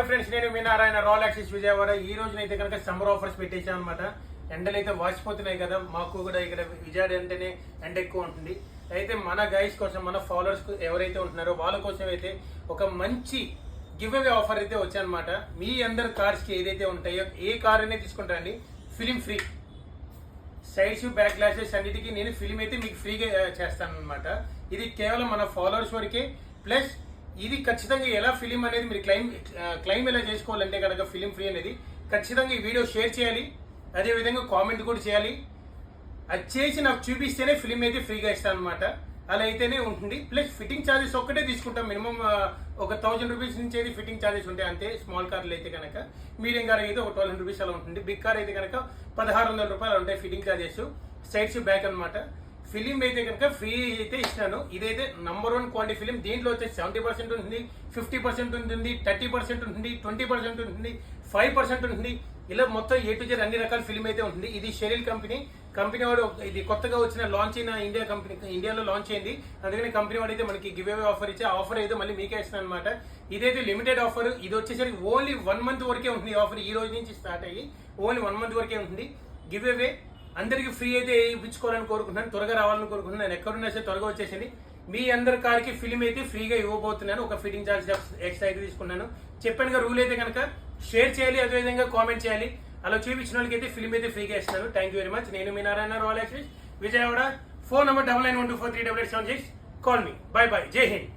Friends, నేను మీ Narayana Royal Axis Vijayawada. ఈ రోజునైతే కనుక సమ్మర్ ఆఫర్స్ పెట్టేసాం అనమాట. ఎండలు అయితే వాసిపోతున్నాయి కదా, మాకు కూడా ఇక్కడ విజయవాడ అంటేనే ఎండ ఎక్కువ ఉంటుంది. అయితే మన గైస్ కోసం, మన ఫాలోవర్స్ ఎవరైతే ఉంటున్నారో వాళ్ళ కోసం అయితే ఒక మంచి గివ్ అవే ఆఫర్ అయితే వచ్చానమాట. మీ అందరు కార్స్ కి ఏదైతే ఉంటాయో ఏ కార్ అనేది తీసుకుంటారండి, film free. Sides, back glasses అన్నిటికీ నేను ఫిలిం అయితే మీకు ఫ్రీగా చేస్తాను అనమాట. ఇది కేవలం మన ఫాలోవర్స్ వరకే. ప్లస్ ఇది ఖచ్చితంగా ఎలా ఫిలిం అనేది మీరు క్లెయిమ్ ఎలా చేసుకోవాలంటే కనుక ఫిలిం ఫ్రీ అనేది ఖచ్చితంగా ఈ వీడియో షేర్ చేయాలి, అదేవిధంగా కామెంట్ కూడా చేయాలి. అది చేసి నాకు చూపిస్తేనే ఫిలిం అయితే ఫ్రీగా ఇస్తాను అనమాట. అలా అయితేనే ఉంటుంది. ప్లస్ ఫిట్టింగ్ ఛార్జెస్ ఒక్కటే తీసుకుంటాం. మినిమం ఒక 1000 రూపీస్ నుంచి అయితే ఫిట్టింగ్ ఛార్జెస్ ఉంటాయి అంతే. స్మాల్ కార్లు అయితే కనుక, మీడియం కార్ అయితే ఒక 1200 రూపీస్ అలా ఉంటుంది. బిగ్ కార్ అయితే కనుక 1600 రూపాయలు ఉంటాయి ఫిట్టింగ్ ఛార్జెస్. సైడ్స్, బ్యాక్ అనమాట. ఫిలిం అయితే కనుక ఫ్రీ అయితే ఇస్తాను. ఇదైతే నంబర్ 1 క్వాలిటీ ఫిలిం. దీంట్లో వచ్చేసి 70% ఉంటుంది, 50% ఉంటుంది, 30% ఉంటుంది, 20% ఉంటుంది, 5% ఉంటుంది. ఇలా మొత్తం A to Z అన్ని రకాల ఫిలిం అయితే ఉంటుంది. ఇది షెరిల్ కంపెనీ వాడు ఇది కొత్తగా వచ్చిన లాంచ్ అయిన ఇండియాలో లాంచ్ అయింది. అందుకని కంపెనీ వాడు అయితే మనకి గివ్ అవే ఆఫర్ ఇచ్చే ఆఫర్ అయితే మళ్ళీ మీకే ఇస్తాను అనమాట. ఇదైతే లిమిటెడ్ ఆఫర్. ఇది వచ్చేసరికి ఓన్లీ 1 మంత్ వరకే ఉంటుంది ఆఫర్. ఈ రోజు నుంచి స్టార్ట్ అయ్యి ఓన్లీ 1 మంత్ వరకే ఉంటుంది గివ్ అవే. అందరికి ఫ్రీ అయితే ఇప్పించుకోవాలని కోరుకుంటున్నాను, త్వరగా రావాలని కోరుకుంటున్నాను. నేను ఎక్కడున్నా సరే త్వరగా వచ్చేసింది. మీ అందరి కార్కి ఫిలిం అయితే ఫ్రీగా ఇవ్వబోతున్నాను. ఒక ఫిట్టింగ్ ఛార్జ్ ఎక్స్ట్రా అయితే తీసుకున్నాను. చెప్పానుగా రూల్ అయితే కనుక షేర్ చేయాలి, అదేవిధంగా కామెంట్ చేయాలి. అలా చూపించిన వాళ్ళకి అయితే ఫిలిం అయితే ఫ్రీగా ఇస్తున్నాను. Thank you very much. నేను మీ Narayana Royal Axis Vijayawada. Phone number 9912438876. Call me. Bye bye. జై హింద్.